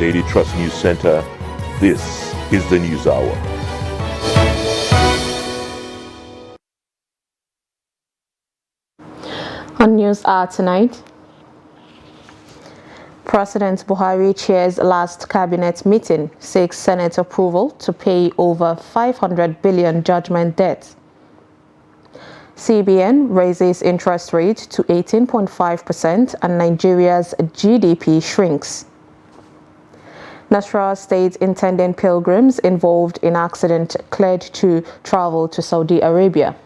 Daily Trust News Center, this is the News Hour. On News Hour tonight, President Buhari chairs last cabinet meeting, seeks Senate approval to pay over 500 billion judgment debt. CBN raises interest rate to 18.5% and Nigeria's GDP shrinks. Nasarawa State intending pilgrims involved in accident cleared to travel to Saudi Arabia.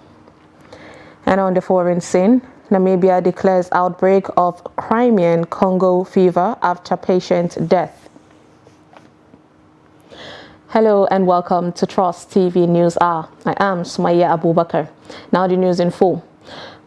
And on the foreign scene, Namibia declares outbreak of Crimean Congo fever after patient death. Hello and welcome to Trust TV News Hour. I am Sumaya Abubakar. Now the news in full.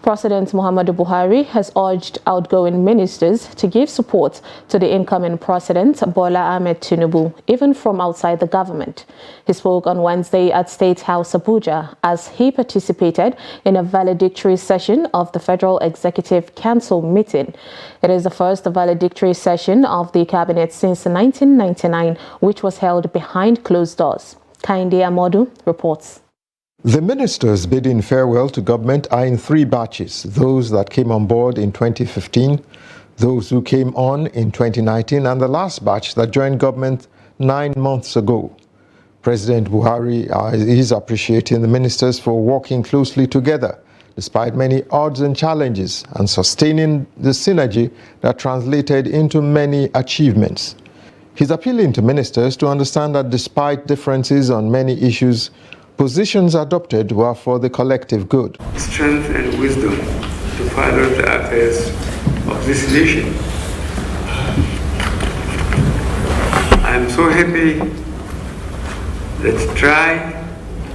President Muhammadu Buhari has urged outgoing ministers to give support to the incoming president, Bola Ahmed Tinubu, even from outside the government. He spoke on Wednesday at State House Abuja as he participated in a valedictory session of the Federal Executive Council meeting. It is the first valedictory session of the cabinet since 1999, which was held behind closed doors. Kainde Amodu reports. The ministers bidding farewell to government are in three batches: those that came on board in 2015, those who came on in 2019, and the last batch that joined government 9 months ago. President Buhari is appreciating the ministers for working closely together, despite many odds and challenges, and sustaining the synergy that translated into many achievements. He's appealing to ministers to understand that despite differences on many issues, positions adopted were for the collective good. Strength and wisdom to follow the affairs of this nation. I am so happy that try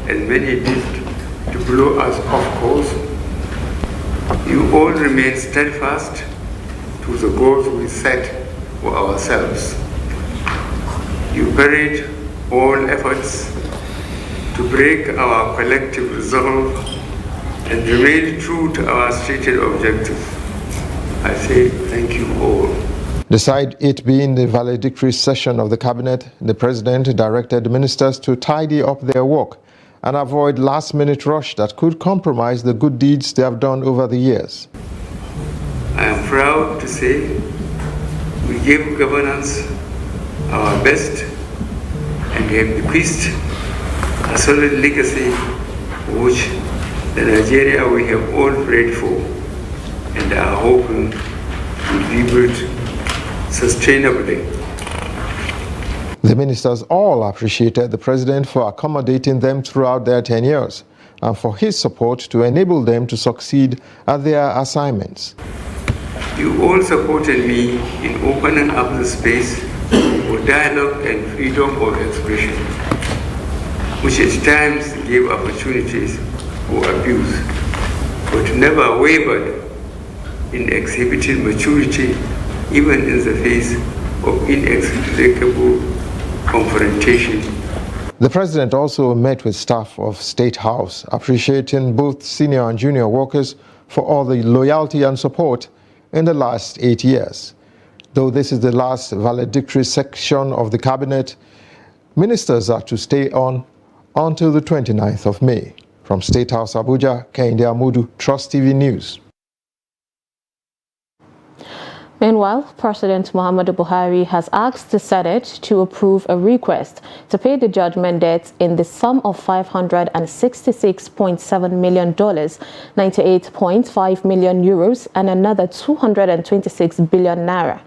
and many did to blow us off course. You all remain steadfast to the goals we set for ourselves. You buried all efforts to break our collective resolve and remain true to our stated objective. I say thank you all. Beside it being the valedictory session of the cabinet, the president directed ministers to tidy up their work and avoid last-minute rush that could compromise the good deeds they have done over the years. I am proud to say we gave governance our best and have bequeathed a solid legacy which the Nigeria we have all prayed for and are hoping will be built sustainably. The ministers all appreciated the president for accommodating them throughout their tenures and for his support to enable them to succeed at their assignments. You all supported me in opening up the space for dialogue and freedom of expression, which at times gave opportunities for abuse, but never wavered in exhibiting maturity even in the face of inexplicable confrontation. The president also met with staff of State House, appreciating both senior and junior workers for all the loyalty and support in the last 8 years. Though this is the last valedictory section of the cabinet, ministers are to stay on until the 29th of May. From State House Abuja, Kainde Amodu, Trust TV News. Meanwhile, President Muhammadu Buhari has asked the Senate to approve a request to pay the judgment debt in the sum of $566.7 million, 98.5 million euros, and another 226 billion naira.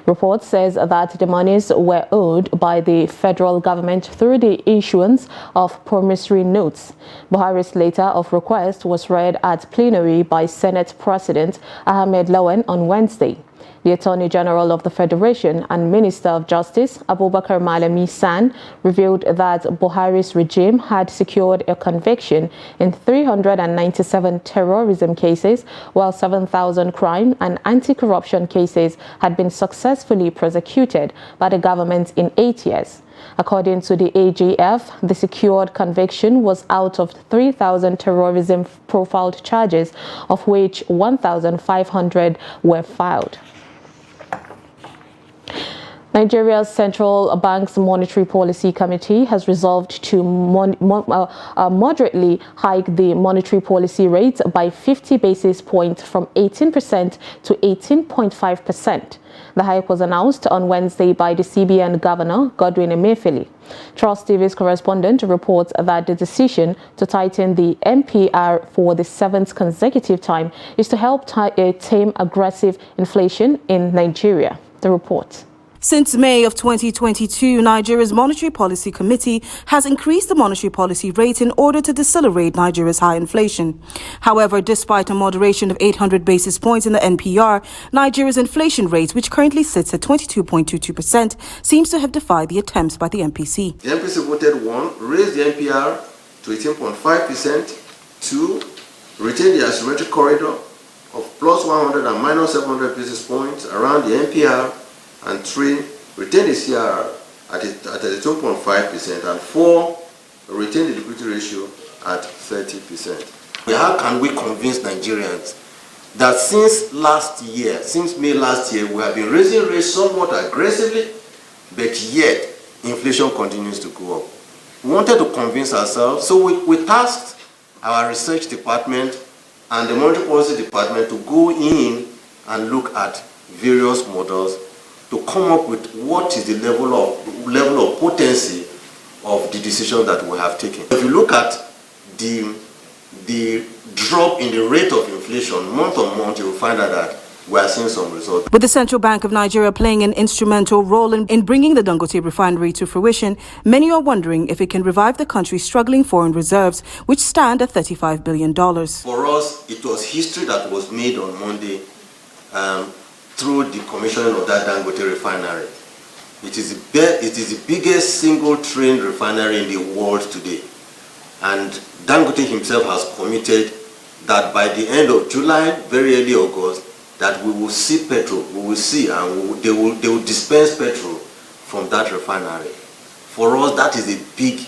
Report says that the monies were owed by the federal government through the issuance of promissory notes. Buhari's letter of request was read at plenary by Senate President Ahmed Lawan on Wednesday. The Attorney General of the Federation and Minister of Justice, Abubakar Malami San, revealed that Buhari's regime had secured a conviction in 397 terrorism cases, while 7,000 crime and anti-corruption cases had been successfully prosecuted by the government in 8 years. According to the AGF, the secured conviction was out of 3,000 terrorism profiled charges, of which 1,500 were filed. Nigeria's Central Bank's Monetary Policy Committee has resolved to moderately hike the monetary policy rate by 50 basis points from 18% to 18.5%. The hike was announced on Wednesday by the CBN Governor, Godwin Emefiele. Trust TV's correspondent reports that the decision to tighten the MPR for the 7th consecutive time is to help tame aggressive inflation in Nigeria. The report. Since May of 2022, Nigeria's Monetary Policy Committee has increased the monetary policy rate in order to decelerate Nigeria's high inflation. However, despite a moderation of 800 basis points in the NPR, Nigeria's inflation rate, which currently sits at 22.22%, seems to have defied the attempts by the MPC. The MPC voted 1, raise the NPR to 18.5%, 2, retain the asymmetric corridor of plus 100 and minus 700 basis points around the NPR, and 3, retain the CRR at 2.5%, and 4, retain the liquidity ratio at 30%. How can we convince Nigerians that since May last year, we have been raising rates somewhat aggressively, but yet inflation continues to go up? We wanted to convince ourselves, so we tasked our research department and the monetary policy department to go in and look at various models to come up with what is the level of potency of the decision that we have taken. If you look at the drop in the rate of inflation month on month, you will find out that we are seeing some results. With the Central Bank of Nigeria playing an instrumental role in bringing the Dangote refinery to fruition, many are wondering if it can revive the country's struggling foreign reserves, which stand at $35 billion. For us, it was history that was made on Monday through the commissioning of that Dangote refinery. It is the biggest single train refinery in the world today. And Dangote himself has committed that by the end of July, very early August, that we will see petrol, they will dispense petrol from that refinery. For us, that is a big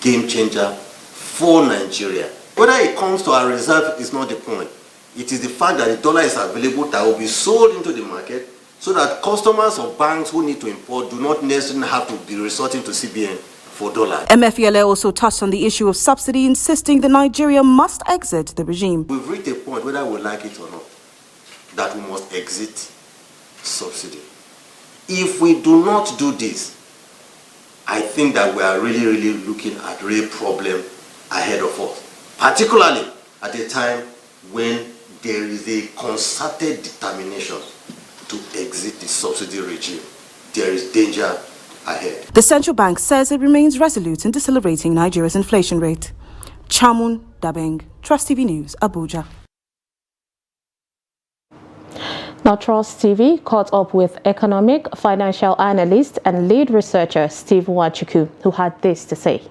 game changer for Nigeria. Whether it comes to our reserve is not the point. It is the fact that the dollar is available that will be sold into the market so that customers of banks who need to import do not necessarily have to be resorting to CBN for dollars. Emefiele also touched on the issue of subsidy, insisting that Nigeria must exit the regime. We've reached a point, whether we like it or not, that we must exit subsidy. If we do not do this, I think that we are really looking at a real problem ahead of us, particularly at a time when there is a concerted determination to exit the subsidy regime. There is danger ahead. The central bank says it remains resolute in decelerating Nigeria's inflation rate. Chamun Dabeng, Trust TV News, Abuja. Now, Trust TV caught up with economic, financial analyst and lead researcher Steve Nwachukwu, who had this to say.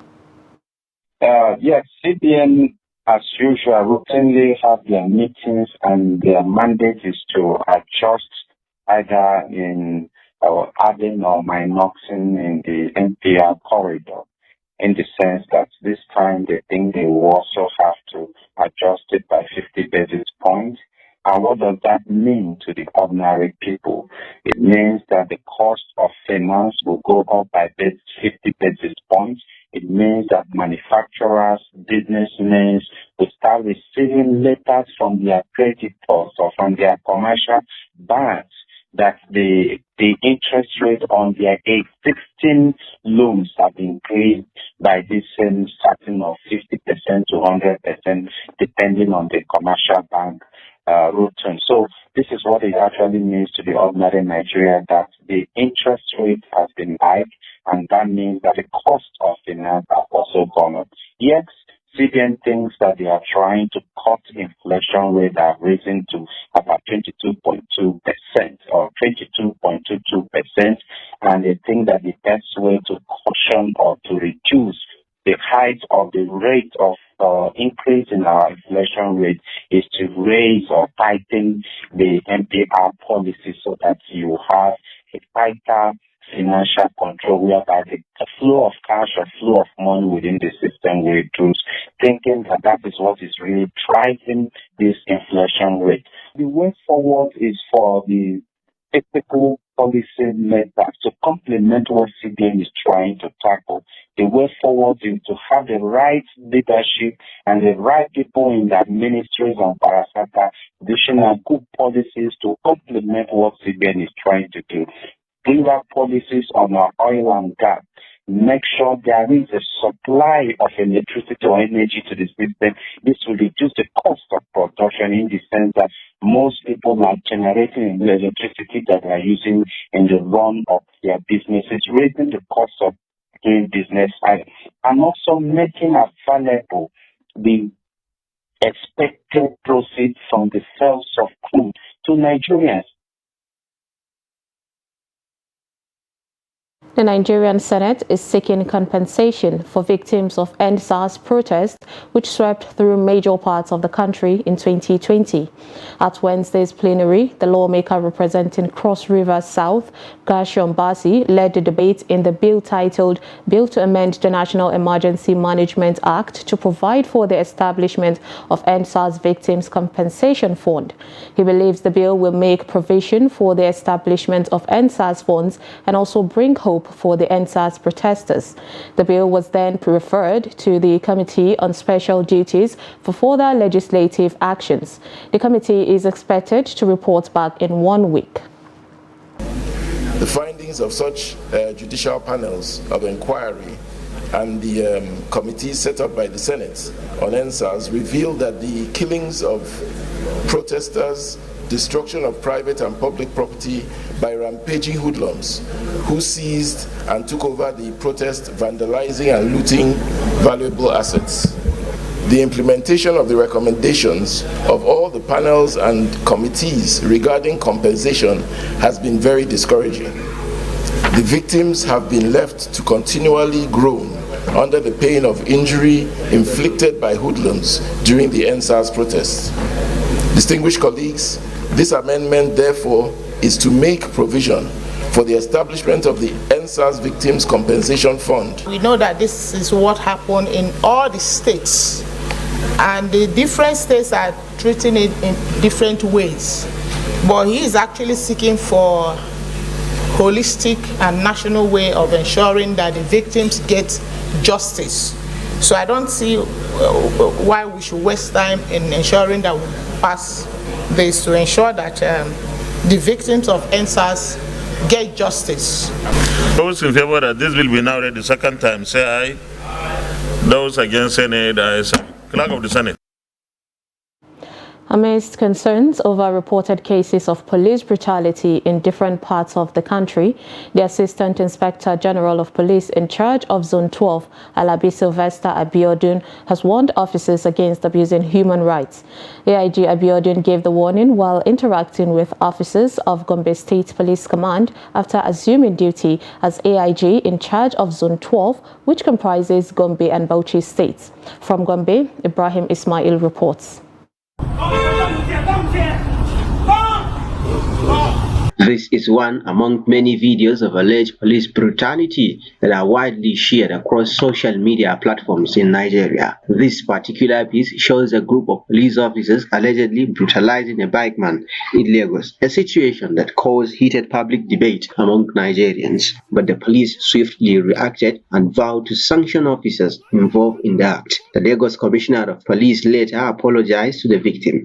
Yes, CBN, as usual, routinely have their meetings, and their mandate is to adjust either in adding or minusing in the NPR corridor, in the sense that this time they think they will also have to adjust it by 50 basis points. And what does that mean to the ordinary people? It means that the cost of finance will go up by 50 basis points. It means that manufacturers, businessmen will start receiving letters from their creditors or from their commercial banks that the interest rate on their existing loans have increased by this same starting of 50% to 100%, depending on the commercial bank return. So this is what it actually means to the ordinary Nigeria, that the interest rate has been hiked, and that means that the cost of finance has also gone up. Yes, CBN thinks that they are trying to cut inflation rate that have risen to about 22.2% or 22.22%, and they think that the best way to caution or to reduce the height of the rate of increase in our inflation rate is to raise or tighten the MPR policy so that you have a tighter financial control, whereby the flow of cash or flow of money within the system will reduce, thinking that that is what is really driving this inflation rate. The way forward is for the ethical policy methods to complement what CBN is trying to tackle. The way forward is to have the right leadership and the right people in the ministries and parastatal additional good policies to complement what CBN is trying to do. Clear policies on our oil and gas. Make sure there is a supply of electricity or energy to the system. This will reduce the cost of production in the sense that most people are generating electricity that they are using in the run of their businesses, raising the cost of doing business, and also making available the expected proceeds from the sales of crude to Nigerians. The Nigerian Senate is seeking compensation for victims of EndSARS protests, which swept through major parts of the country in 2020. At Wednesday's plenary, the lawmaker representing Cross River South, Gershom Bassey, led the debate in the bill titled Bill to Amend the National Emergency Management Act to provide for the establishment of EndSARS Victims Compensation Fund. He believes the bill will make provision for the establishment of EndSARS funds and also bring hope for the EndSARS protesters. The bill was then referred to the Committee on Special Duties for further legislative actions. The committee is expected to report back in 1 week. The findings of such judicial panels of inquiry and the committees set up by the Senate on EndSARS reveal that the killings of protesters, destruction of private and public property by rampaging hoodlums who seized and took over the protest, vandalizing and looting valuable assets. The implementation of the recommendations of all the panels and committees regarding compensation has been very discouraging. The victims have been left to continually groan under the pain of injury inflicted by hoodlums during the EndSARS protests. Distinguished colleagues, this amendment, therefore, is to make provision for the establishment of the EndSARS Victims Compensation Fund. We know that this is what happened in all the states, and the different states are treating it in different ways. But he is actually seeking for holistic and national way of ensuring that the victims get justice. So I don't see why we should waste time in ensuring that we pass this to ensure that the victims of EndSARS get justice. Those in favor that this will be now read the second time, say aye. Those against, say nay. Clerk of the Senate. Amidst concerns over reported cases of police brutality in different parts of the country, the Assistant Inspector General of Police in charge of Zone 12, Alabi Sylvester Abiodun, has warned officers against abusing human rights. AIG Abiodun gave the warning while interacting with officers of Gombe State Police Command after assuming duty as AIG in charge of Zone 12, which comprises Gombe and Bauchi states. From Gombe, Ibrahim Ismail reports. This is one among many videos of alleged police brutality that are widely shared across social media platforms in Nigeria. This particular piece shows a group of police officers allegedly brutalizing a bikeman in Lagos, a situation that caused heated public debate among Nigerians. But the police swiftly reacted and vowed to sanction officers involved in the act. The Lagos Commissioner of Police later apologized to the victim.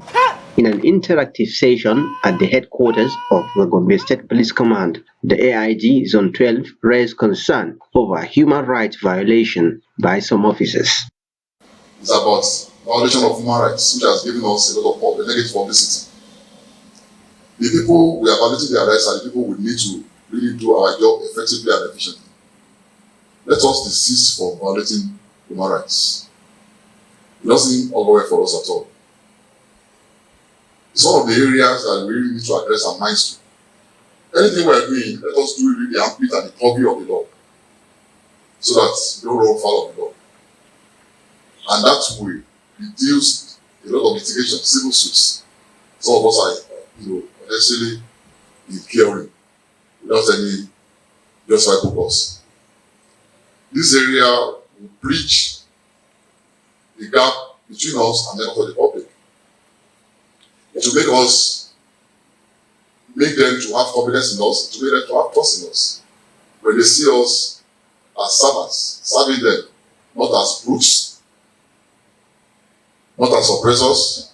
In an interactive session at the headquarters of the Gombe State Police Command, the AIG Zone 12 raised concern over human rights violation by some officers. It's about violation of human rights, which has given us a lot of negative publicity. The people we are violating their rights are the people we need to really do our job effectively and efficiently. Let us desist from violating human rights. It doesn't go well for us at all. It's one of the areas that we really need to address our minds to. Anything we are doing, let us do it with the ambit and the purview of the law, so that we don't run foul of the law. And that way reduce a lot of litigation, civil suits. Some of us are, necessarily incurring without any justifiable cause. This area will bridge the gap between us and the public. It will make us make them to have confidence in us, to make them to have trust in us. When they see us as servants, serving them, not as brutes, not as oppressors,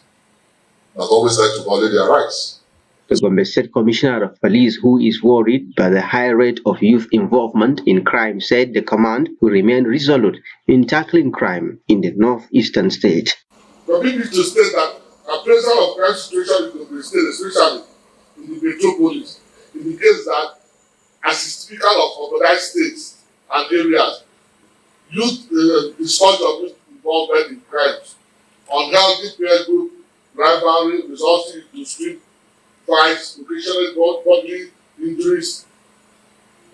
that always like to violate their rights. The Gombe State Commissioner of Police, who is worried by the high rate of youth involvement in crime, said the command will remain resolute in tackling crime in the northeastern state. Permit me to state that appraisal of crime situation in the state, especially in the metropolis, indicates that as a speaker of organized states and areas, youth, the surge of youth involvement in crimes, unhealthy peer group, rivalry, resulting into street fights, occasional bodily injuries,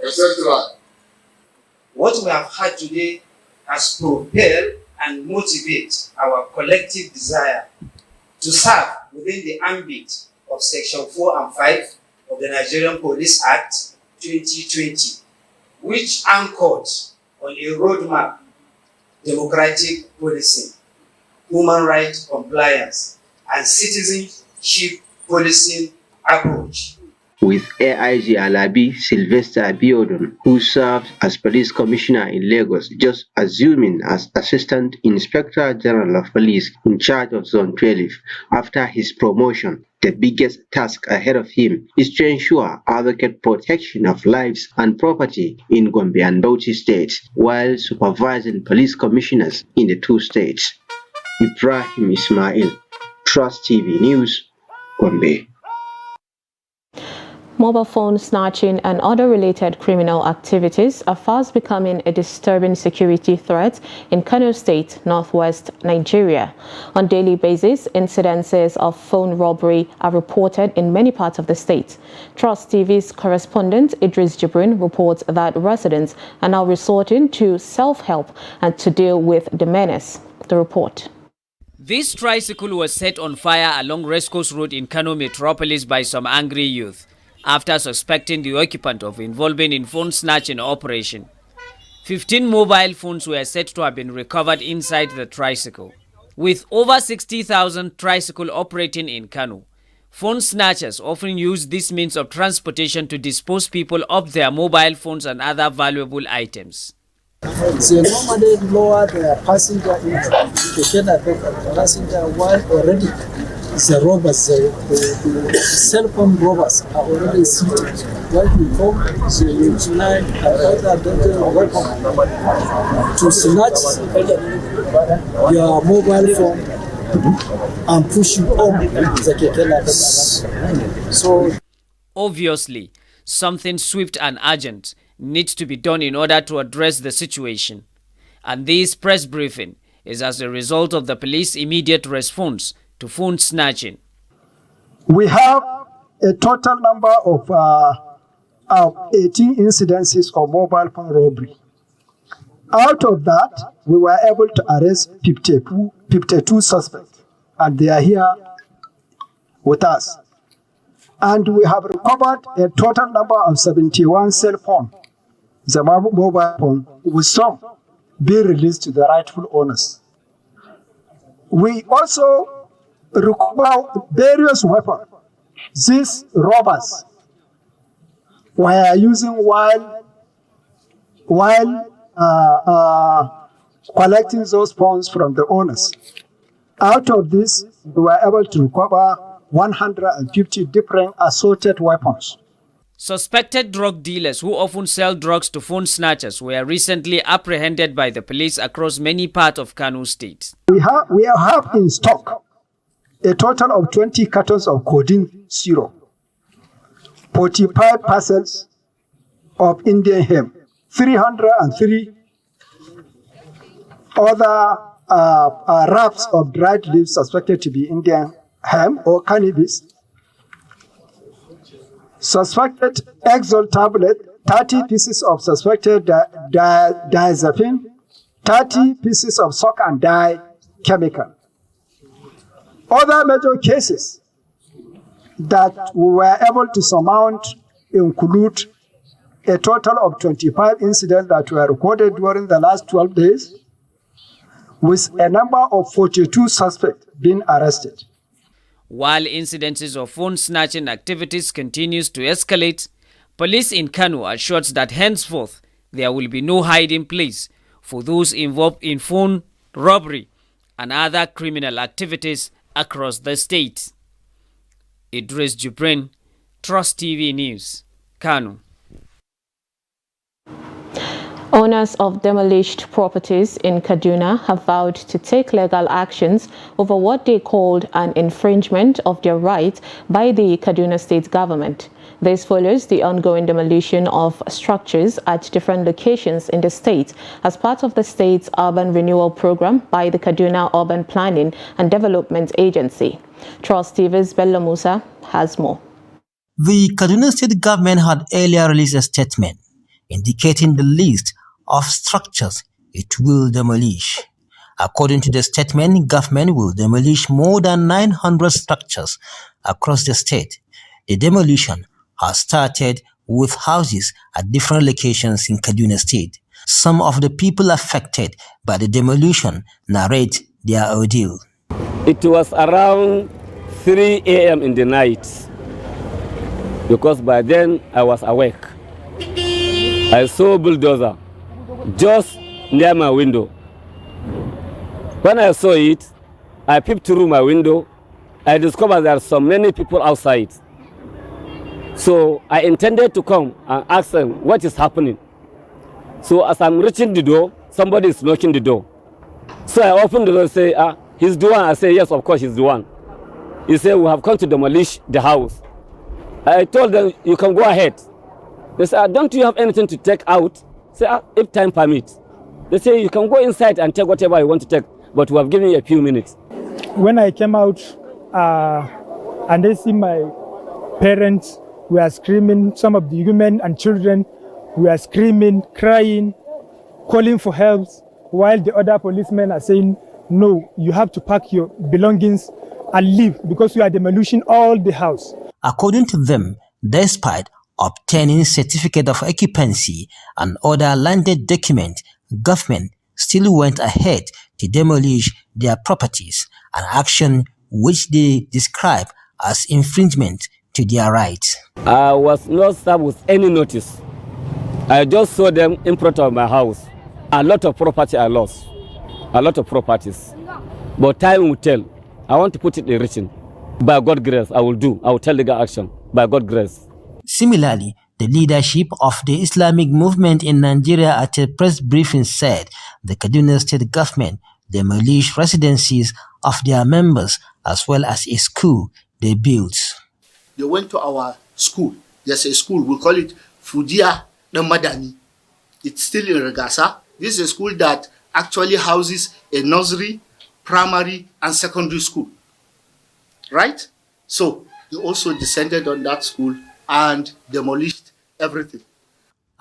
etc. What we have had today has propelled and motivate our collective desire to serve within the ambit of Section 4 and 5 of the Nigerian Police Act 2020, which anchored on a roadmap, democratic policing, human rights compliance, and citizenship policing approach. With AIG Alabi Sylvester Abiodun, who served as police commissioner in Lagos, just assuming as Assistant Inspector General of Police in charge of Zone 12 after his promotion. The biggest task ahead of him is to ensure adequate protection of lives and property in Gombe and Bauchi states, while supervising police commissioners in the two states. Ibrahim Ismail, Trust TV News, Gombe. Mobile phone snatching and other related criminal activities are fast becoming a disturbing security threat in Kano State, northwest Nigeria. On a daily basis, incidences of phone robbery are reported in many parts of the state. Trust TV's correspondent Idris Jibrin reports that residents are now resorting to self-help and to deal with the menace. The report. This tricycle was set on fire along Rescourse Road in Kano metropolis by some angry youth, after suspecting the occupant of involving in phone snatching operation. 15 mobile phones were said to have been recovered inside the tricycle. With over 60,000 tricycles operating in Kano, phone snatchers often use this means of transportation to dispose people of their mobile phones and other valuable items. They normally lower the passenger into the passenger while already the robbers, the cell phone robbers are already seated. While you come, they utilize another weapon to snatch your mobile phone and push you on the So, obviously, something swift and urgent needs to be done in order to address the situation. And this press briefing is as a result of the police's immediate response to phone snatching. We have a total number of 18 incidences of mobile phone robbery. Out of that, we were able to arrest 52 suspects, and they are here with us. And we have recovered a total number of 71 cell phones, the mobile phone, with some being released to the rightful owners. We also recover various weapons these robbers were using while collecting those phones from the owners. Out of this, we were able to recover 150 different assorted weapons. Suspected drug dealers who often sell drugs to phone snatchers were recently apprehended by the police across many parts of Kano State. We have in stock a total of 20 cartons of codeine syrup, 45 parcels of Indian hemp, 303 other wraps of dried leaves suspected to be Indian hemp or cannabis, suspected Exol tablet, 30 pieces of suspected diazepam, 30 pieces of sock and dye chemical. Other major cases that we were able to surmount include a total of 25 incidents that were recorded during the last 12 days, with a number of 42 suspects being arrested. While incidences of phone snatching activities continues to escalate, police in Kano assured that henceforth there will be no hiding place for those involved in phone robbery and other criminal activities across the state. Idris Jibrin, Trust TV News, Kano. Owners of demolished properties in Kaduna have vowed to take legal actions over what they called an infringement of their rights by the Kaduna state government. This follows the ongoing demolition of structures at different locations in the state as part of the state's urban renewal program by the Kaduna Urban Planning and Development Agency. Trust TV's Bello Musa has more. The Kaduna state government had earlier released a statement indicating the list of structures it will demolish. According to the statement, government will demolish more than 900 structures across the state. The demolition has started with houses at different locations in Kaduna State. Some of the people affected by the demolition narrate their ordeal. It was around 3 a.m. in the night, because by then I was awake. I saw a bulldozer just near my window. When I saw it, I peeped through my window. I discovered there are so many people outside. So I intended to come and ask them what is happening. So as I'm reaching the door, somebody is knocking the door. So I opened the door and say, he's the one. I say, yes, of course, he's the one. He said, we have come to demolish the house. I told them, you can go ahead. They said, don't you have anything to take out? Say, if time permits. They say, you can go inside and take whatever you want to take, but we have given you a few minutes. When I came out and I see my parents were screaming, some of the women and children were screaming, crying, calling for help, while the other policemen are saying, no, you have to pack your belongings and leave because you are demolishing all the house. According to them, despite obtaining certificate of occupancy and other landed document, government still went ahead to demolish their properties, an action which they describe as infringement to their rights. I was not served with any notice. I just saw them in front of my house. A lot of property I lost, a lot of properties. But time will tell. I want to put it in written. By God's grace, I will tell legal action. By God's grace. Similarly, the leadership of the Islamic movement in Nigeria at a press briefing said the Kaduna state government demolished residencies of their members as well as a school they built. They went to our school. There's a school, we call it Fudia Madani. It's still in Regasa. This is a school that actually houses a nursery, primary, and secondary school. Right? So they also descended on that school and demolished everything.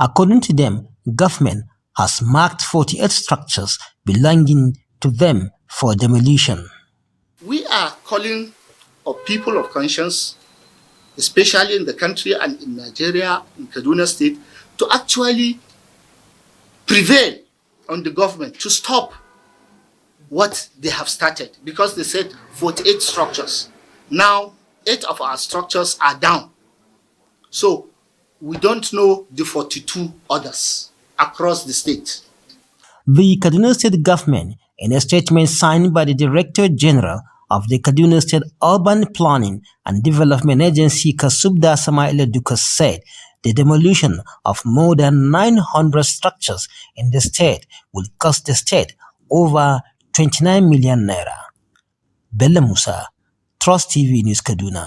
According to them, government has marked 48 structures belonging to them for demolition. We are calling on people of conscience, especially in the country and in Nigeria, in Kaduna State, to actually prevail on the government to stop what they have started, because they said 48 structures. Now, 8 of our structures are down. So we don't know the 42 others across the state. The Kaduna State government, in a statement signed by the Director General of the Kaduna State Urban Planning and Development Agency, Kasubda Samaila Duka, said the demolition of more than 900 structures in the state will cost the state over 29 million naira. Bella Musa, Trust TV News, Kaduna.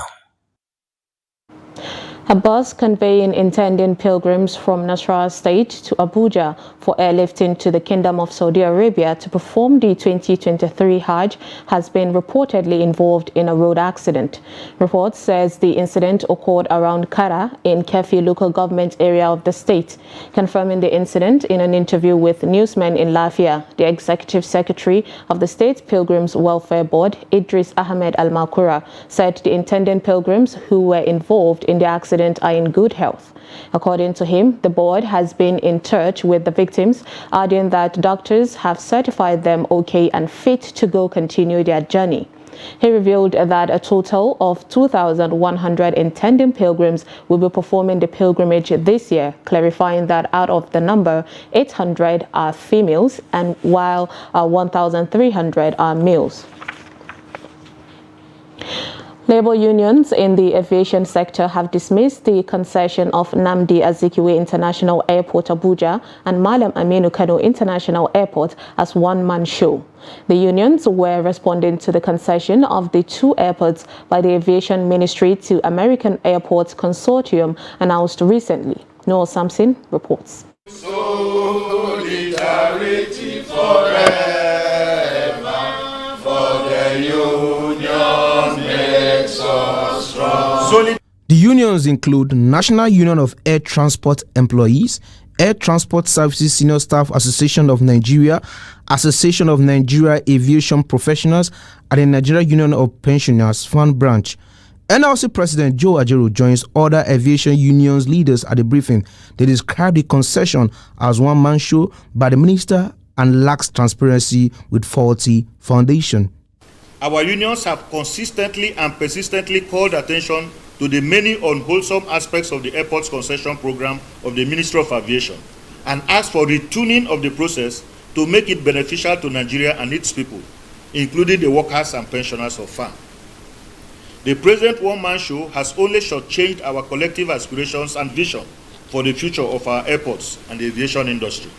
A bus conveying intending pilgrims from Nasarawa State to Abuja for airlifting to the Kingdom of Saudi Arabia to perform the 2023 Hajj has been reportedly involved in a road accident. Report says the incident occurred around Kara in Kefi local government area of the state. Confirming the incident in an interview with newsmen in Lafia, the Executive Secretary of the State Pilgrims Welfare Board, Idris Ahmed Al-Makura, said the intending pilgrims who were involved in the accident are in good health. According to him, the board has been in touch with the victims, adding that doctors have certified them okay and fit to go continue their journey. He revealed that a total of 2,100 intending pilgrims will be performing the pilgrimage this year, clarifying that out of the number, 800 are females and while 1,300 are males. Labour unions in the aviation sector have dismissed the concession of Nnamdi Azikiwe International Airport Abuja and Malam Aminu Kano International Airport as one-man show. The unions were responding to the concession of the two airports by the Aviation Ministry to American Airports Consortium announced recently. Noel Sampson reports. Solidarity forever for the union makes us strong. The unions include National Union of Air Transport Employees, Air Transport Services Senior Staff Association of Nigeria, Association of Nigeria Aviation Professionals, and the Nigeria Union of Pensioners Fund Branch. NLC President Joe Ajaero joins other aviation unions leaders at the briefing. They described the concession as one-man show by the minister and lacks transparency with faulty foundation. Our unions have consistently and persistently called attention to the many unwholesome aspects of the airport's concession program of the Ministry of Aviation and asked for retuning of the process to make it beneficial to Nigeria and its people, including the workers and pensioners of FAM. The present one-man show has only shortchanged our collective aspirations and vision for the future of our airports and the aviation industry.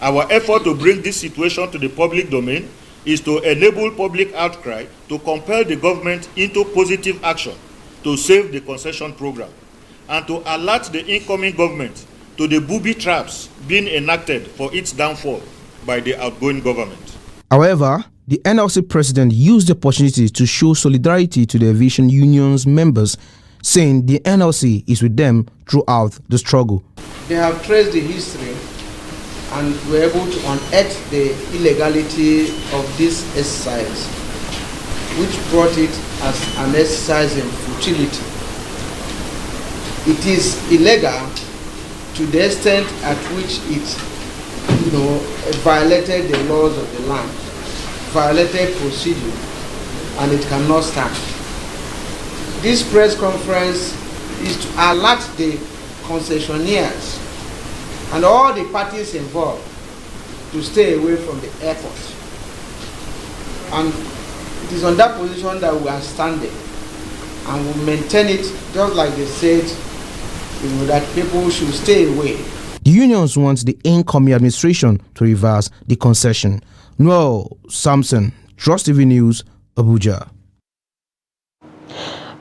Our effort to bring this situation to the public domain is to enable public outcry to compel the government into positive action to save the concession program and to alert the incoming government to the booby traps being enacted for its downfall by the outgoing government. However, the NLC president used the opportunity to show solidarity to the aviation union's members, saying the NLC is with them throughout the struggle. They have traced the history and were able to unearth the illegality of this exercise, which brought it as an exercise in futility. It is illegal to the extent at which it violated the laws of the land, violated procedure, and it cannot stand. This press conference is to alert the concessionaires and all the parties involved to stay away from the airport. And it is on that position that we are standing, and we maintain it just like they said, that people should stay away. The unions want the incoming administration to reverse the concession. Noel Sampson, Trust TV News, Abuja.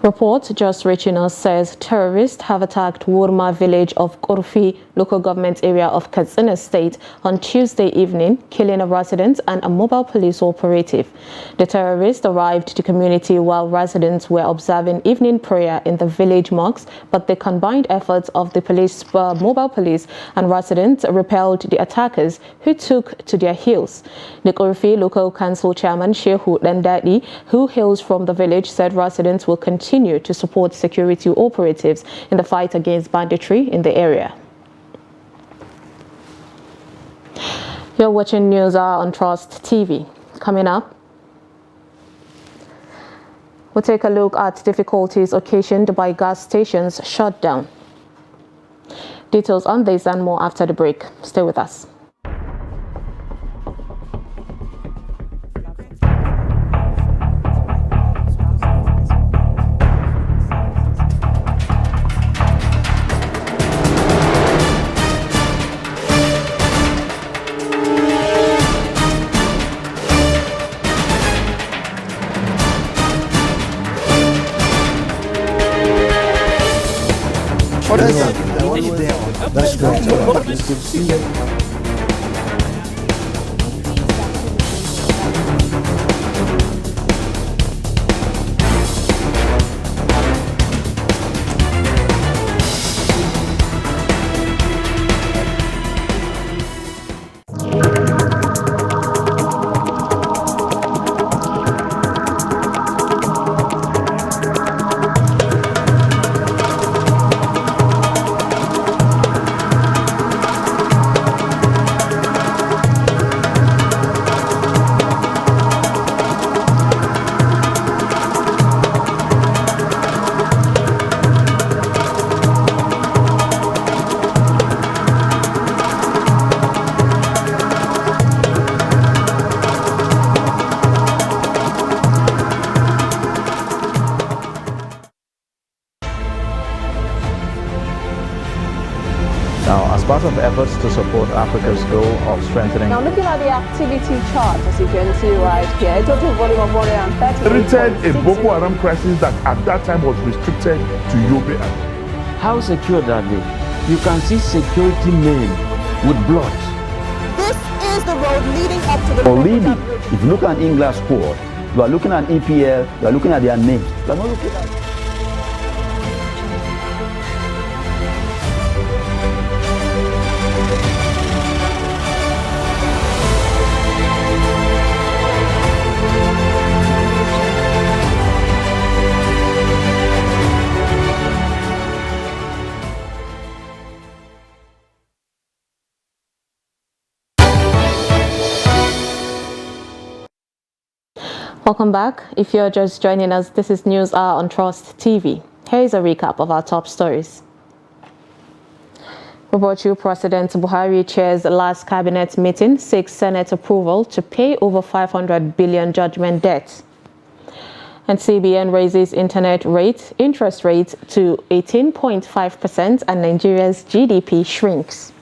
Reports just reaching us says terrorists have attacked Wurma village of Korfi, local government area of Katsina State, on Tuesday evening, killing a resident and a mobile police operative. The terrorists arrived to the community while residents were observing evening prayer in the village mosques, but the combined efforts of the police, mobile police and residents repelled the attackers, who took to their heels. The Korfi local council chairman Shehu Landadi, who hails from the village, said residents will continue to support security operatives in the fight against banditry in the area. You're watching News Hour on Trust TV. Coming up, we'll take a look at difficulties occasioned by gas stations shutdown. Details on this and more after the break. Stay with us. That's great. Now, as part of efforts to support Africa's goal of strengthening... Now, looking at the activity chart, as you can see right here, a total volume of 130... Created a Boko Haram crisis that at that time was restricted to Yobe. How secure are they? You can see security men with blood. This is the road leading up to the... Already, if you look at English squad, you are looking at EPL, you are looking at their names. You are not looking at... Welcome back. If you're just joining us, this is News Hour on Trust TV. Here is a recap of our top stories. We brought you President Buhari chairs the last cabinet meeting, seeks Senate approval to pay over 500 billion judgment debt. And CBN raises interest rate to 18.5% and Nigeria's GDP shrinks.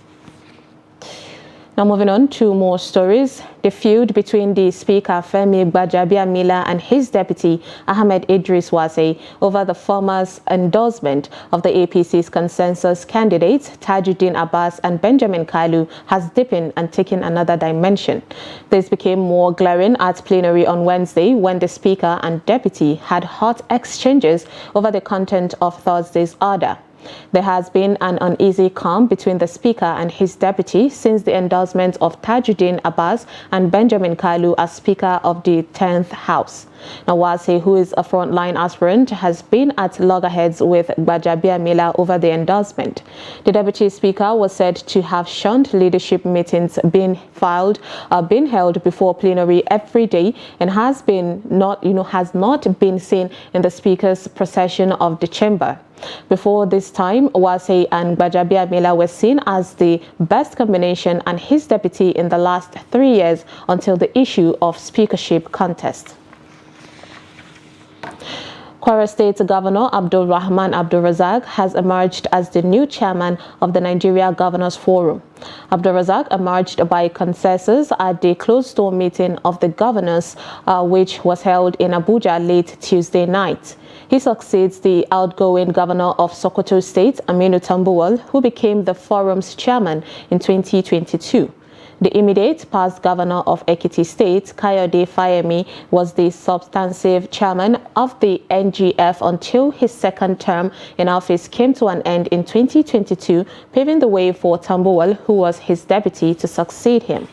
Now moving on to more stories. The feud between the Speaker Femi Gbajabiamila and his deputy Ahmed Idris Wase over the former's endorsement of the APC's consensus candidates Tajuddin Abbas and Benjamin Kalu has deepened and taken another dimension. This became more glaring at plenary on Wednesday when the Speaker and deputy had hot exchanges over the content of Thursday's order. There has been an uneasy calm between the Speaker and his deputy since the endorsement of Tajuddin Abbas and Benjamin Kalu as Speaker of the 10th House. Now, Wase, who is a frontline aspirant, has been at loggerheads with Gbajabiamila over the endorsement. The Deputy Speaker was said to have shunned leadership meetings being held before plenary every day and has not been seen in the Speaker's procession of the chamber. Before this time, Wase and Gbajabiamila were seen as the best combination and his deputy in the last 3 years until the issue of speakership contest. Kwara State Governor Abdul Rahman Abdul Razak has emerged as the new chairman of the Nigeria Governors Forum. Abdul Razak emerged by consensus at the closed-door meeting of the governors, which was held in Abuja late Tuesday night. He succeeds the outgoing governor of Sokoto State, Aminu Tambuwal, who became the forum's chairman in 2022. The immediate past governor of Ekiti State, Kayode Fayemi, was the substantive chairman of the NGF until his second term in office came to an end in 2022, paving the way for Tambuwal, who was his deputy, to succeed him.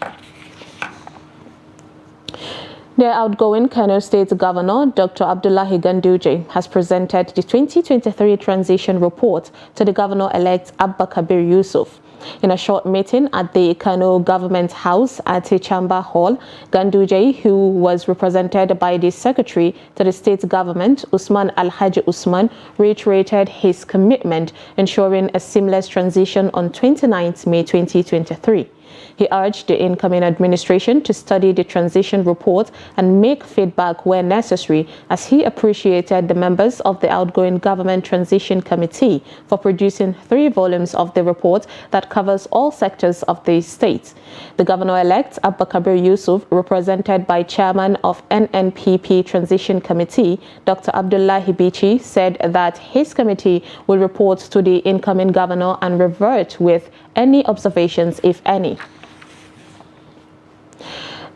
The outgoing Kano State Governor, Dr. Abdullahi Ganduje, has presented the 2023 transition report to the Governor-elect Abba Kabir Yusuf. In a short meeting at the Kano Government House at Chamber Hall, Ganduje, who was represented by the Secretary to the State Government, Usman Alhaji Usman, reiterated his commitment ensuring a seamless transition on 29 May 2023. He urged the incoming administration to study the transition report and make feedback where necessary, as he appreciated the members of the outgoing Government Transition Committee for producing 3 volumes of the report that covers all sectors of the state. The Governor-elect, Abba Kabir Yusuf, represented by Chairman of NNPP Transition Committee, Dr. Abdullahi Bichi, said that his committee will report to the incoming governor and revert with any observations, if any.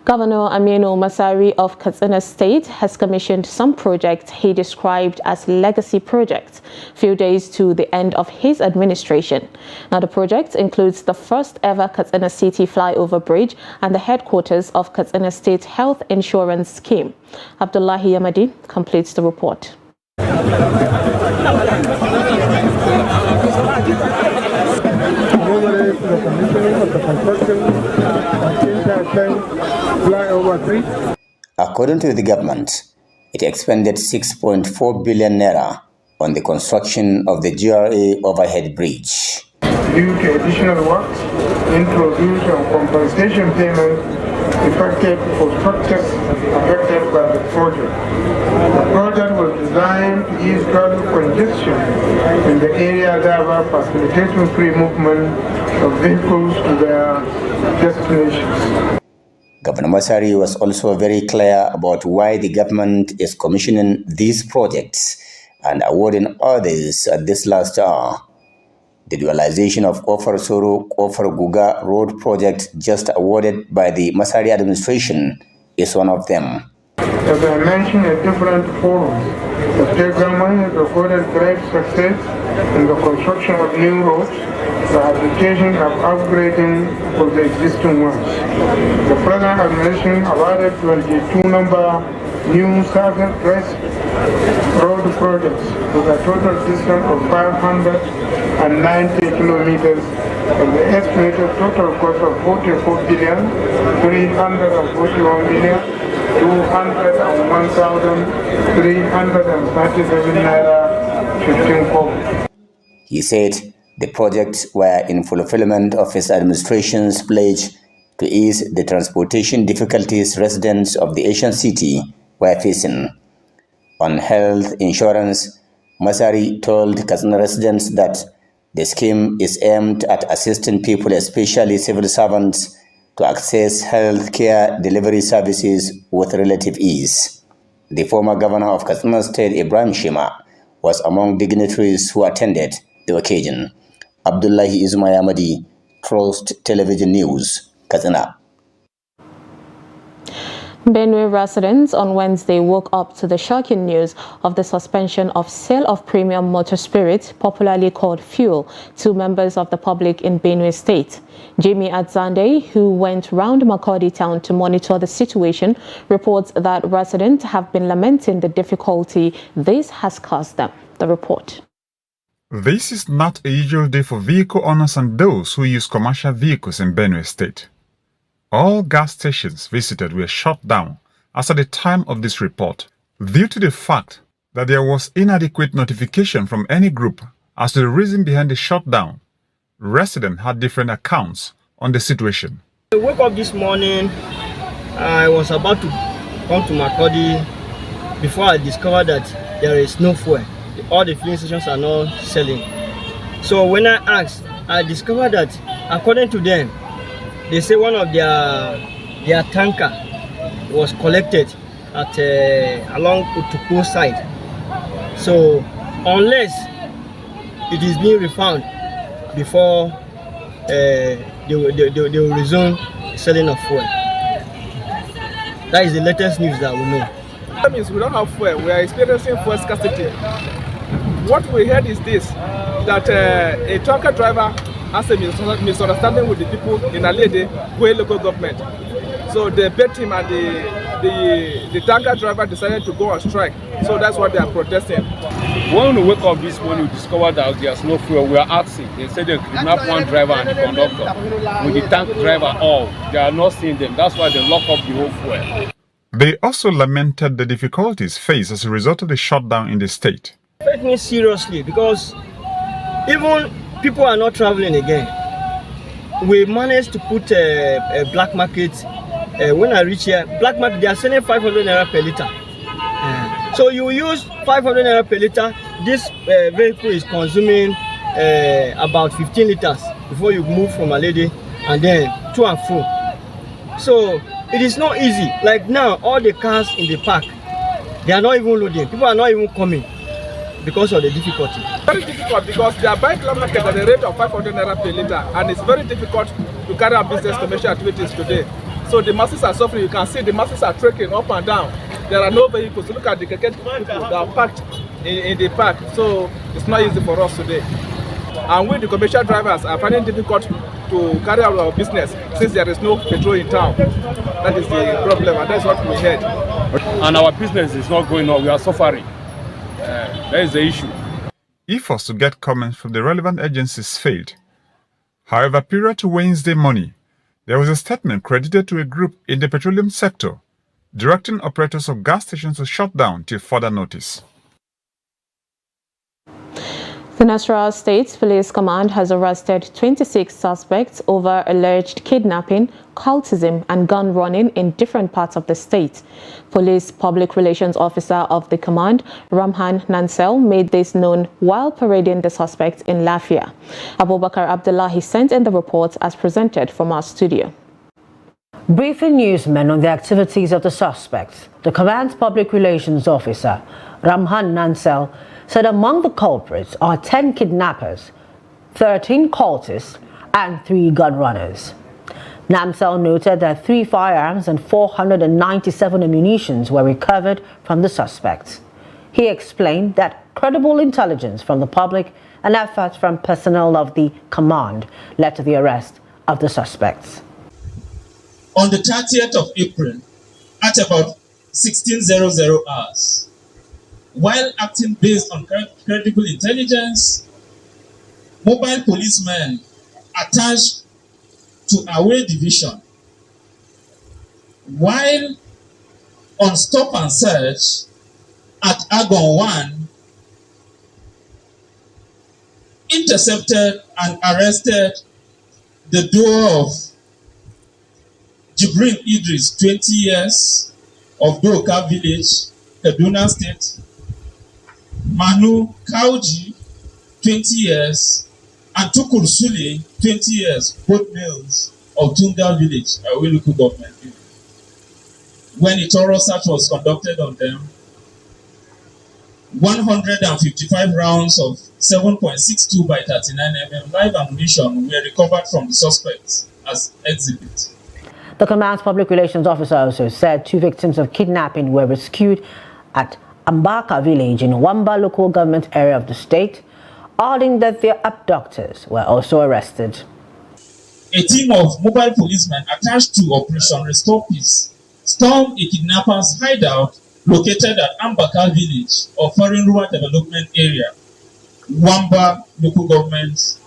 Governor Aminu Masari of Katsina State has commissioned some projects he described as legacy projects, few days to the end of his administration. Now, the project includes the first ever Katsina City flyover bridge and the headquarters of Katsina State Health Insurance Scheme. Abdullahi Yamadi completes the report. According to the government, it expended 6.4 billion naira on the construction of the GRA overhead bridge. Due to additional works, introduced and compensation payments effected for structures affected by the project. The project was designed to ease traffic congestion in the area, thereby facilitating free movement of vehicles to their destinations. Governor Masari was also very clear about why the government is commissioning these projects and awarding others at this last hour. The dualization of Ofar-Guga road project just awarded by the Masari administration is one of them. As I mentioned at different forums, the state government has recorded great success in the construction of new roads, rehabilitation and upgrading of the existing ones. The present administration awarded 22 number new surface road projects with a total distance of 590 kilometers and the estimated total cost of 44 billion, 341 million, 201,337 naira 15 kobo. He said the projects were in fulfillment of his administration's pledge to ease the transportation difficulties residents of the Asian city were facing. On health insurance, Masari told Katsina residents that the scheme is aimed at assisting people, especially civil servants, to access health care delivery services with relative ease. The former governor of Katsina State, Ibrahim Shima, was among dignitaries who attended the occasion. Abdullahi Ismayamadi, Trust Television News, Katsina. Benue residents on Wednesday woke up to the shocking news of the suspension of sale of premium motor spirit, popularly called fuel, to members of the public in Benue State. Jimmy Adzande, who went round Makurdi town to monitor the situation, reports that residents have been lamenting the difficulty this has caused them. The report. This is not a usual day for vehicle owners and those who use commercial vehicles in Benue State. All gas stations visited were shut down as at the time of this report, due to the fact that there was inadequate notification from any group as to the reason behind the shutdown. Residents had different accounts on the situation. I woke up this morning, I was about to come to Makurdi before I discovered that there is no fuel. All the filling stations are not selling. So when I asked, I discovered that according to them, they say one of their tanker was collected at along Utuku side. So unless it is being refound before they will resume selling of fuel. That is the latest news that we know. That means we don't have fuel. We are experiencing fuel scarcity. What we heard is this, that a tanker driver has a misunderstanding with the people in Alede, Kwe local government. So they bet him and the tanker driver decided to go on strike. So that's what they are protesting. When we wake up this morning, we discovered that there's no fuel. We are asking. They said they kidnapped one driver and the conductor. With the tank driver all, they are not seeing them. That's why they lock up the whole fuel. They also lamented the difficulties faced as a result of the shutdown in the state. It affects me seriously because even people are not traveling again. We managed to put a black market. When I reach here, black market, they are selling 500 naira per liter. So you use 500 naira per liter. This vehicle is consuming about 15 liters before you move from Alede and then to and fro. So it is not easy. Like now, all the cars in the park, they are not even loading. People are not even coming because of the difficulty. Very difficult because they are buying club market at the rate of 500 naira per liter, and it's very difficult to carry out business commercial activities today. So the masses are suffering. You can see the masses are trekking up and down. There are no vehicles. Look at the keke people that are packed in the park. So it's not easy for us today. And we, the commercial drivers, are finding it difficult to carry out our business since there is no petrol in town. That is the problem, and that's what we heard. And our business is not going on. We are suffering. That is the issue. Efforts to get comments from the relevant agencies failed. However, prior to Wednesday morning, there was a statement credited to a group in the petroleum sector, directing operators of gas stations to shut down till further notice. The Nasarawa State Police Command has arrested 26 suspects over alleged kidnapping, cultism and gun running in different parts of the state. Police Public Relations Officer of the command, Ramhan Nansel, made this known while parading the suspects in Lafia. Abubakar Abdullahi sent in the report as presented from our studio. Briefing newsmen on the activities of the suspects, the command's Public Relations Officer, Ramhan Nansel, said among the culprits are 10 kidnappers, 13 cultists, and 3 gun runners. Namsel noted that 3 firearms and 497 ammunitions were recovered from the suspects. He explained that credible intelligence from the public and efforts from personnel of the command led to the arrest of the suspects. On the 30th of April, at about 1600 hours, while acting based on credible intelligence, mobile policemen attached to Away Division, while on stop and search at Agon 1, intercepted and arrested the duo of Jibrin Idris, 20 years, of Doka Village, Kaduna State, Manu Kauji, 20 years, and Tukur Sule, 20 years, both males of Tunga Village, Awiluku government. When a thorough search was conducted on them, 155 rounds of 7.62 by 39 mm live ammunition were recovered from the suspects as exhibit. The command's Public Relations Officer also said 2 victims of kidnapping were rescued at Ambaka village in Wamba local government area of the state, adding that their abductors were also arrested. A team of mobile policemen attached to Operation Restore Peace stormed a kidnappers' hideout located at Ambaka village of Foreign Rural Development Area, Wamba local government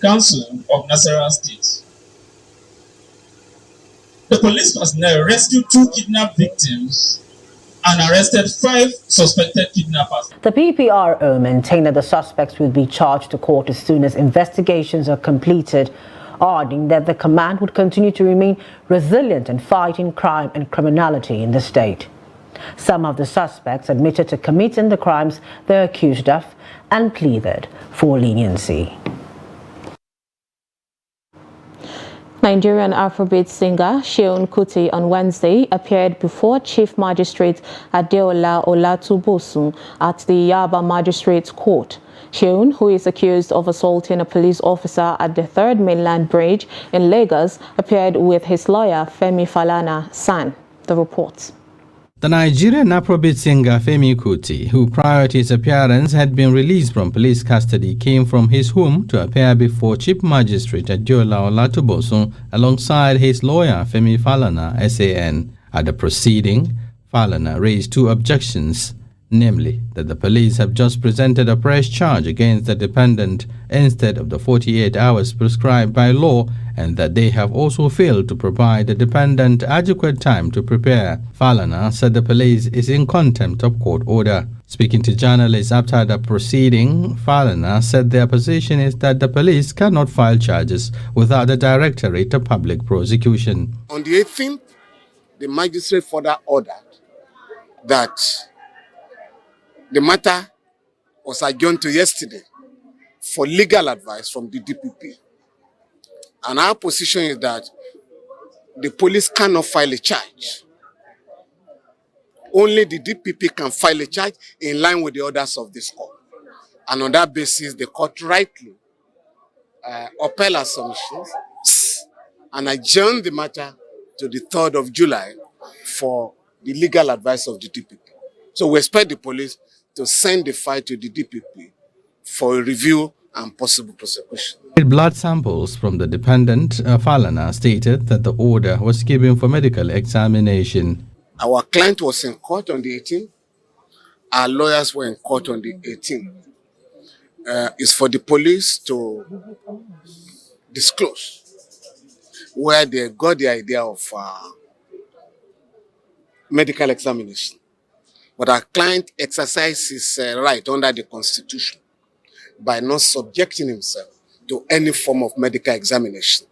council of Nasarawa State. The police personnel rescued 2 kidnapped victims and arrested 5 suspected kidnappers. The PPRO maintained that the suspects will be charged to court as soon as investigations are completed, adding that the command would continue to remain resilient in fighting crime and criminality in the state. Some of the suspects admitted to committing the crimes they're accused of and pleaded for leniency. Nigerian Afrobeat singer Kuti on Wednesday appeared before Chief Magistrate Adeola Olatubosun at the Yaba Magistrates Court. Sheun, who is accused of assaulting a police officer at the 3rd Mainland Bridge in Lagos, appeared with his lawyer Femi Falana San. The report. The Nigerian Afrobeat singer Femi Kuti, who prior to his appearance had been released from police custody, came from his home to appear before Chief Magistrate Adeola Olatubosun alongside his lawyer Femi Falana SAN. At the proceeding, Falana raised 2 objections, namely that the police have just presented a press charge against the defendant instead of the 48 hours prescribed by law, and that they have also failed to provide the defendant adequate time to prepare. Falana said the police is in contempt of court order. Speaking to journalists after the proceeding, Falana said their position is that the police cannot file charges without the Directorate of Public Prosecution. On the 18th, the magistrate further ordered that the matter was adjourned to yesterday for legal advice from the DPP. And our position is that the police cannot file a charge. Only the DPP can file a charge in line with the orders of this court. And on that basis, the court rightly upheld assumptions and adjourned the matter to the 3rd of July for the legal advice of the DPP. So we expect the police to send the file to the DPP for a review and possible prosecution. Blood samples from the defendant, Falana, stated that the order was given for medical examination. Our client was in court on the 18th. Our lawyers were in court on the 18th. It's for the police to disclose where they got the idea of medical examination. But our client exercised his right under the Constitution by not subjecting himself to any form of medical examination.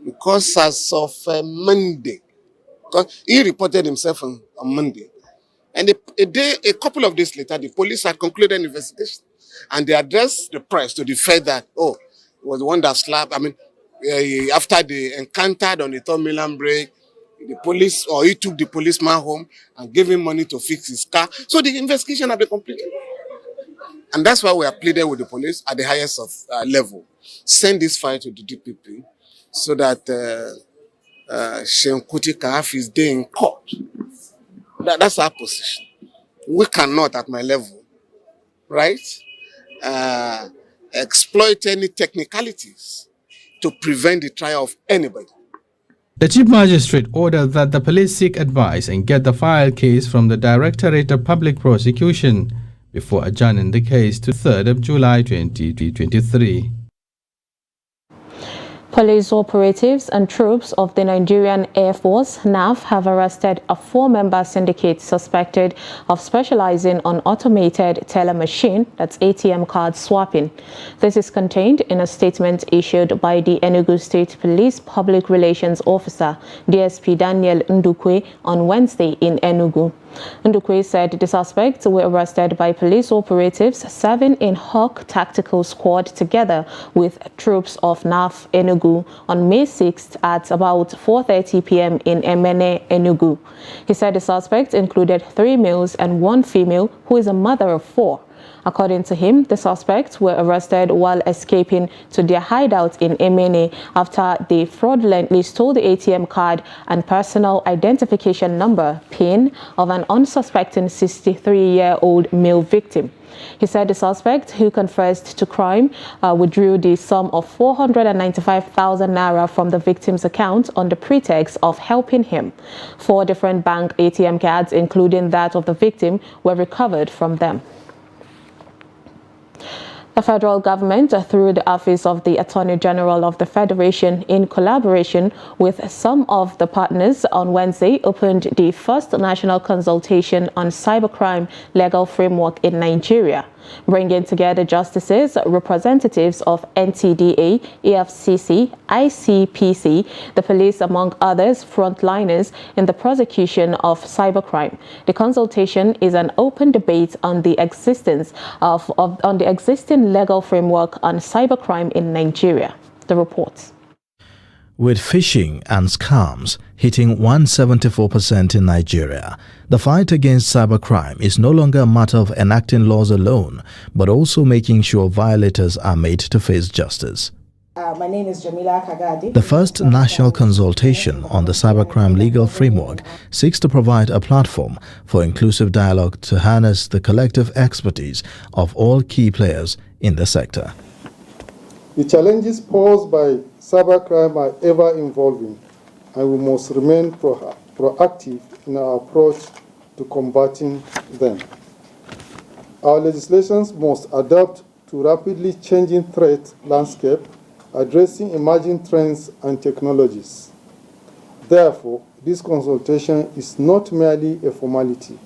Because as of Monday, because he reported himself on Monday, and a couple of days later, the police had concluded an investigation, and they addressed the press to the fact that, oh, it was the one that slapped. I mean, after they encountered on the Third Milan break, the police, or he took the policeman home and gave him money to fix his car. So the investigation had been completed. And that's why we have pleaded with the police at the highest of level. Send this file to the DPP so that Kuti can have his day in court. That's our position. We cannot, at my level, right, exploit any technicalities to prevent the trial of anybody. The Chief Magistrate ordered that the police seek advice and get the file case from the Directorate of Public Prosecution before adjourning the case to 3rd of July 2023. Police operatives and troops of the Nigerian Air Force, NAF, have arrested a 4-member syndicate suspected of specializing on automated teller machine, that's ATM card swapping. This is contained in a statement issued by the Enugu State Police Public Relations Officer, DSP Daniel Ndukwe, on Wednesday in Enugu. Ndukwe said the suspects were arrested by police operatives serving in Hawk Tactical Squad together with troops of NAF Enugu on May 6th at about 4:30 p.m. in Emene, Enugu. He said the suspects included 3 males and 1 female who is a mother of 4. According to him, the suspects were arrested while escaping to their hideout in Emene after they fraudulently stole the ATM card and personal identification number PIN of an unsuspecting 63-year-old male victim. He said the suspect, who confessed to crime, withdrew the sum of 495,000 naira from the victim's account on the pretext of helping him. 4 different bank ATM cards, including that of the victim, were recovered from them. The federal government, through the Office of the Attorney General of the Federation, in collaboration with some of the partners, on Wednesday opened the first national consultation on cybercrime legal framework in Nigeria, bringing together justices, representatives of NTDA, EFCC, ICPC, the police, among others, frontliners in the prosecution of cybercrime. The consultation is an open debate on the existence on the existing legal framework on cybercrime in Nigeria. The report. With phishing and scams hitting 174% in Nigeria, the fight against cybercrime is no longer a matter of enacting laws alone, but also making sure violators are made to face justice. My name is Jamila Kagadi. The first national consultation on the cybercrime legal framework seeks to provide a platform for inclusive dialogue to harness the collective expertise of all key players in the sector. The challenges posed by cybercrime are ever evolving, and we must remain proactive in our approach to combating them. Our legislations must adapt to rapidly changing threat landscape, addressing emerging trends and technologies. Therefore, this consultation is not merely a formality,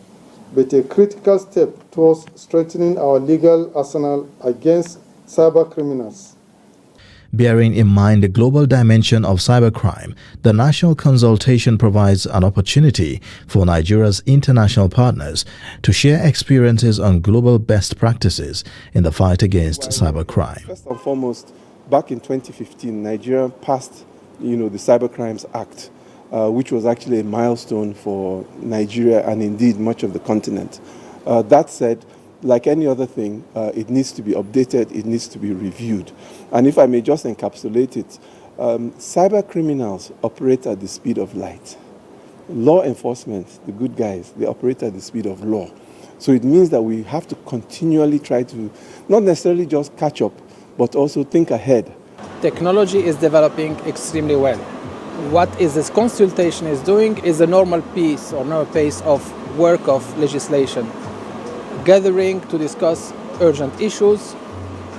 but a critical step towards strengthening our legal arsenal against cyber criminals. Bearing in mind the global dimension of cybercrime, the national consultation provides an opportunity for Nigeria's international partners to share experiences on global best practices in the fight against cybercrime. First and foremost, back in 2015, Nigeria passed, the Cybercrimes Act, which was actually a milestone for Nigeria and indeed much of the continent. That said, like any other thing, it needs to be updated, it needs to be reviewed. And if I may just encapsulate it, cyber criminals operate at the speed of light. Law enforcement, the good guys, they operate at the speed of law. So it means that we have to continually try to not necessarily just catch up, but also think ahead. Technology is developing extremely well. What this consultation is doing is a normal piece or normal pace of work of legislation, gathering to discuss urgent issues,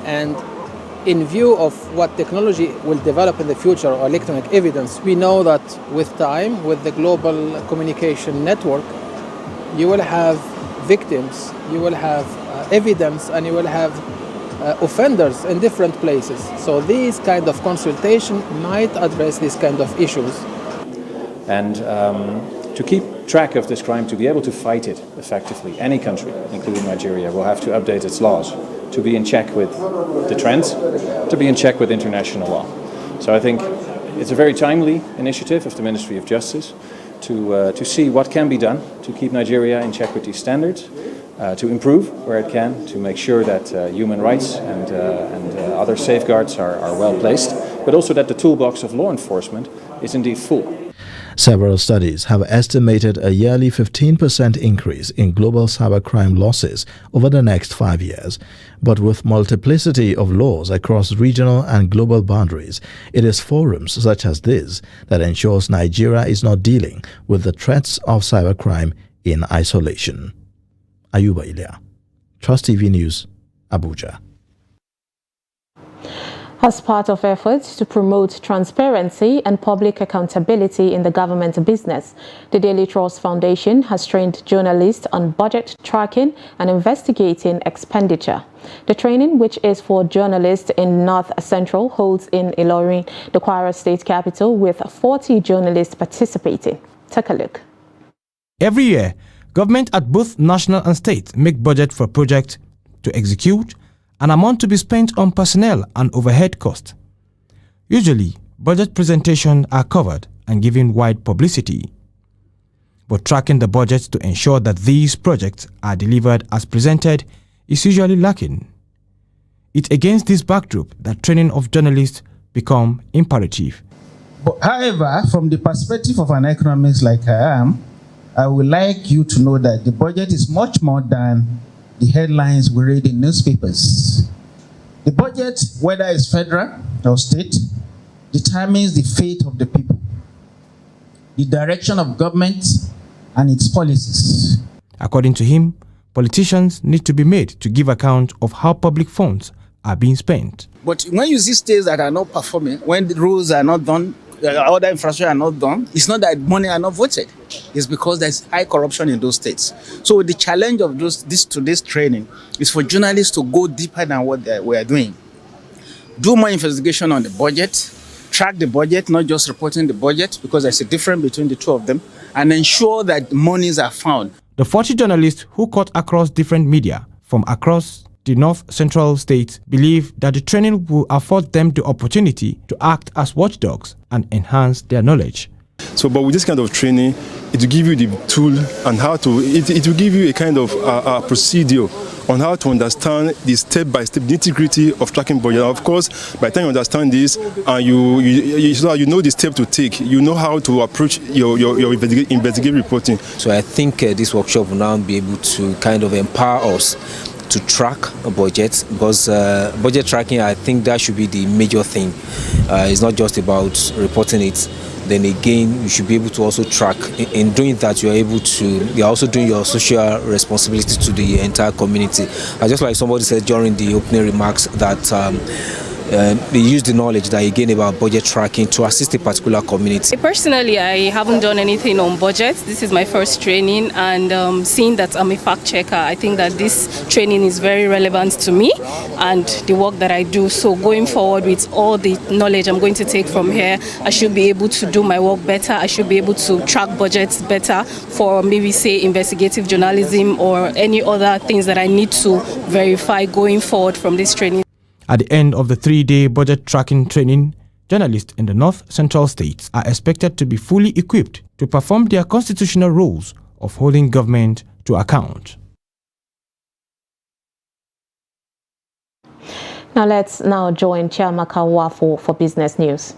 and in view of what technology will develop in the future, or electronic evidence, we know that with time, with the global communication network, you will have victims, you will have evidence, and you will have offenders in different places. So these kind of consultation might address these kind of issues. And to keep track of this crime, to be able to fight it effectively, any country, including Nigeria, will have to update its laws to be in check with the trends, to be in check with international law. So I think it's a very timely initiative of the Ministry of Justice to see what can be done to keep Nigeria in check with these standards, to improve where it can, to make sure that human rights and other safeguards are well placed, but also that the toolbox of law enforcement is indeed full. Several studies have estimated a yearly 15% increase in global cybercrime losses over the next 5 years. But with multiplicity of laws across regional and global boundaries, it is forums such as this that ensures Nigeria is not dealing with the threats of cybercrime in isolation. Ayuba Ilya, Trust TV News, Abuja. As part of efforts to promote transparency and public accountability in the government business, the Daily Trust Foundation has trained journalists on budget tracking and investigating expenditure. The training, which is for journalists in North Central, holds in Ilorin, the Kwara State capital, with 40 journalists participating. Take a look. Every year, government at both national and state make budget for projects to execute, an amount to be spent on personnel and overhead costs. Usually, budget presentations are covered and given wide publicity. But tracking the budgets to ensure that these projects are delivered as presented is usually lacking. It's against this backdrop that training of journalists become imperative. But however, from the perspective of an economist like I am, I would like you to know that the budget is much more than the headlines we read in newspapers. The budget, whether it's federal or state, determines the fate of the people, the direction of government, and its policies. According to him, politicians need to be made to give account of how public funds are being spent. But when you see states that are not performing, when the rules are not done, other infrastructure are not done, it's not that money are not voted. It's because there's high corruption in those states. So the challenge of this training is for journalists to go deeper than what we are doing. Do more investigation on the budget, track the budget, not just reporting the budget, because there's a difference between the two of them, and ensure that monies are found. The 40 journalists who cut across different media from across the North Central states believe that the training will afford them the opportunity to act as watchdogs and enhance their knowledge. So, but with this kind of training, it will give you the tool and how to, it will give you a kind of a procedure on how to understand the step-by-step nitty-gritty of tracking budget. Of course, by the time you understand this and you know the step to take, you know how to approach your investigative reporting. So I think this workshop will now be able to kind of empower us to track a budget, because budget tracking, I think that should be the major thing. It's not just about reporting it. Then again, you should be able to also track. In doing that, you're also doing your social responsibility to the entire community. Just like somebody said during the opening remarks that they use the knowledge that you gain about budget tracking to assist a particular community. Personally, I haven't done anything on budgets. This is my first training, and seeing that I'm a fact checker, I think that this training is very relevant to me and the work that I do. So going forward with all the knowledge I'm going to take from here, I should be able to do my work better. I should be able to track budgets better for maybe say investigative journalism or any other things that I need to verify going forward from this training. At the end of the 3-day budget tracking training, journalists in the North Central states are expected to be fully equipped to perform their constitutional roles of holding government to account. Now let's join Chiamaka Wafo for business news.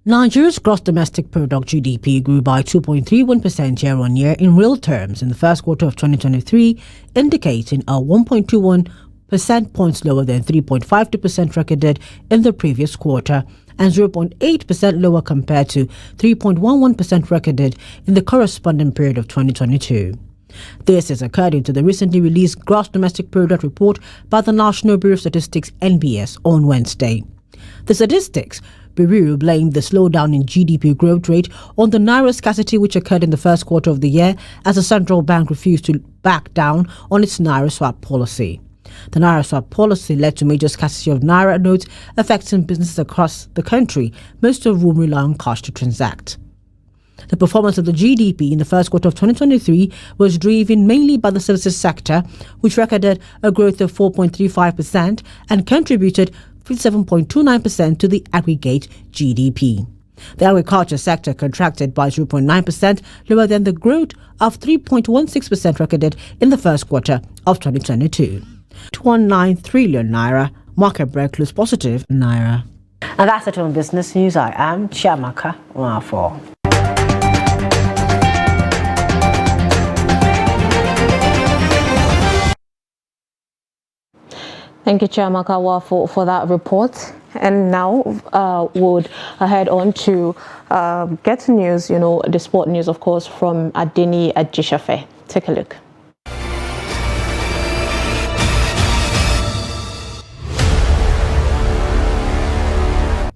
Nigeria's gross domestic product GDP grew by 2.31% year-on-year in real terms in the first quarter of 2023, indicating a 1.21 percent points lower than 3.52% recorded in the previous quarter and 0.8% lower compared to 3.11% recorded in the corresponding period of 2022. This is according to the recently released Gross Domestic Product report by the National Bureau of Statistics (NBS) on Wednesday. The statistics Buhari blamed the slowdown in GDP growth rate on the naira scarcity which occurred in the first quarter of the year as the central bank refused to back down on its naira swap policy. The naira swap policy led to major scarcity of naira notes affecting businesses across the country, most of whom rely on cash to transact. The performance of the GDP in the first quarter of 2023 was driven mainly by the services sector, which recorded a growth of 4.35% and contributed 57.29% to the aggregate GDP. The agriculture sector contracted by 0.9%, lower than the growth of 3.16% recorded in the first quarter of 2022. 219 trillion naira, market break close positive naira. And that's it on business news. I am Chiamaka Nwafo. Thank you, Chiamaka, for that report. And now would head on to get news, the sport news, of course, from Adeni Ajishafe. Take a look.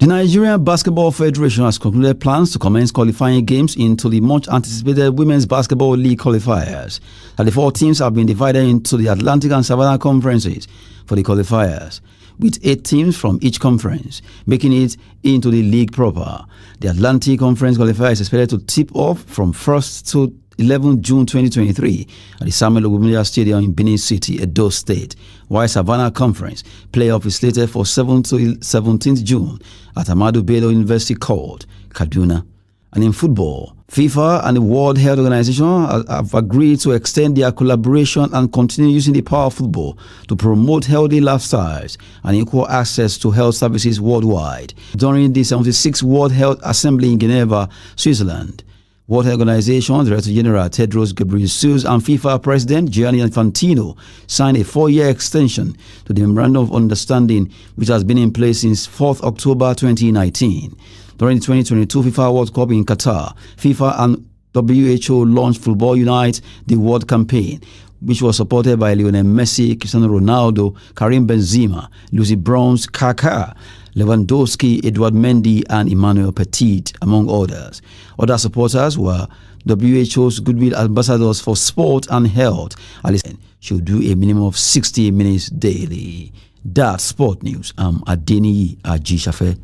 The Nigerian Basketball Federation has concluded plans to commence qualifying games into the much-anticipated Women's Basketball League qualifiers. 34 teams have been divided into the Atlantic and Savannah conferences for the qualifiers, with 8 teams from each conference, making it into the league proper. The Atlantic Conference qualifier is expected to tip off from 1st to 11 June 2023 at the Samuel Ogumilya Stadium in Benin City, Edo State, while Savannah Conference playoff is slated for 7th to 17th June at Ahmadu Bello University Court, Kaduna. And in football, FIFA and the World Health Organization have agreed to extend their collaboration and continue using the power of football to promote healthy lifestyles and equal access to health services worldwide during the 76th World Health Assembly in Geneva, Switzerland. World Health Organization Director General Tedros Ghebreyesus and FIFA President Gianni Infantino signed a 4-year extension to the Memorandum of Understanding, which has been in place since 4th October 2019. During the 2022 FIFA World Cup in Qatar, FIFA and WHO launched Football Unite, the World campaign, which was supported by Lionel Messi, Cristiano Ronaldo, Karim Benzema, Lucy Bronze, Kaká, Lewandowski, Edouard Mendy, and Emmanuel Petit, among others. Other supporters were WHO's Goodwill Ambassadors for Sport and Health. Analyst should do a minimum of 60 minutes daily. That's Sport News. I'm Adeni Ajishafe.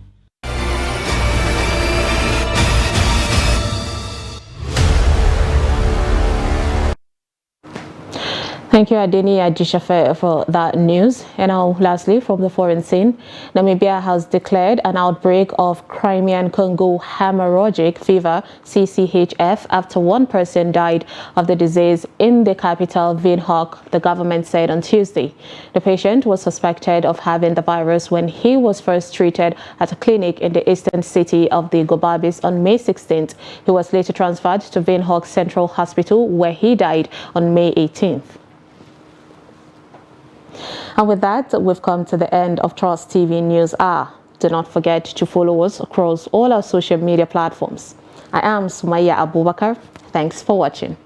Thank you, Adeni Ajishafe, for that news. And now, lastly, from the foreign scene, Namibia has declared an outbreak of Crimean Congo hemorrhagic fever, CCHF, after one person died of the disease in the capital, Windhoek, the government said on Tuesday. The patient was suspected of having the virus when he was first treated at a clinic in the eastern city of the Gobabis on May 16th. He was later transferred to Windhoek Central Hospital, where he died on May 18th. And with that, we've come to the end of Trust TV News Hour. Do not forget to follow us across all our social media platforms. I am Sumaya Abubakar. Thanks for watching.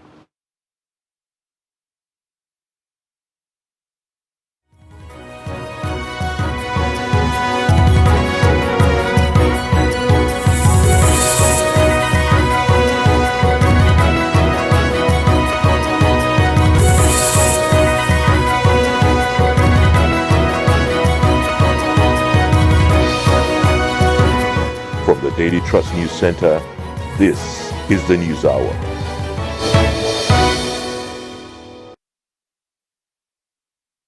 From the Daily Trust News Center, this is the News Hour.